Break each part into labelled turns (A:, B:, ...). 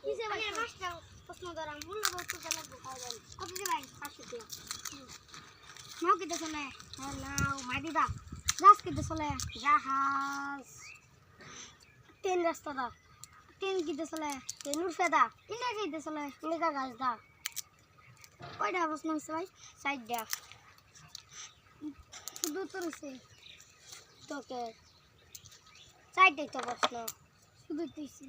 A: কিসে ভাই পাঁচটা প্রশ্ন ধরাম বললো তো চলে খাওয়াবেন কত দিবে ভাই 500 টাকা নাও কি দেছো না নাও মাদিদা জাহাজ কি দেছো না জাহাজ তিন রাস্তা দা তিন কি দেছো না তেনুর ফেদা ইনা কি দেছো না লেখা গাছ দা কয়টা প্রশ্ন হইছে ভাই 4টা শুধু তো রইছে তোকে 4টাই তো প্রশ্ন শুধু তুইছি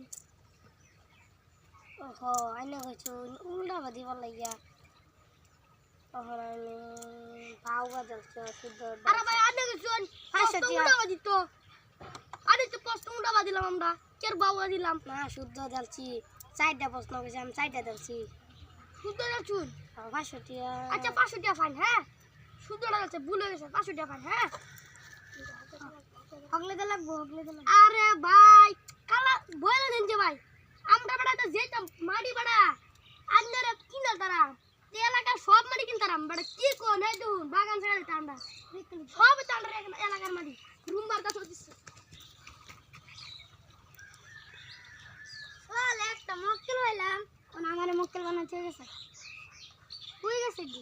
A: ওহো আইনে কইছো উল্টা বাদি বলাইয়া ওহো আমি পাওয়া যাচ্ছে শুদ্ধ আরে ভাই আইনে কইছো 500 টাকা উল্টা বাদি তো আরে তো প্রশ্ন উল্টা বাদি দিলাম আমরা কের বাওয়া দিলাম না শুদ্ধ দিলছি 4টা প্রশ্ন কইছি আমি 4টা দিলছি শুদ্ধ দিলছুন 500 টাকা আচ্ছা 500 টাকা ফাইন হ্যাঁ শুদ্ধটা দিলছে ভুল হয়ে গেছে 500 টাকা ফাইন হ্যাঁ হগলে দে লাগবো আরে ভাই কালা বইলা দেন যে ভাই আমরা বড়া তো যেতাম মাটি বড়া আন্দারে কিনা তারা এই এলাকার সব মাটি কিনতাম বড়া কি কোন এই দুন বাগান ছেড়ে দিতাম আমরা সব তান্ডার এলাকার মাটি রুমবার কাছে দিছে ওলে একটা মক্কেল হইলাম আমার মক্কেল বানাতে গেছে হয়ে গেছে কি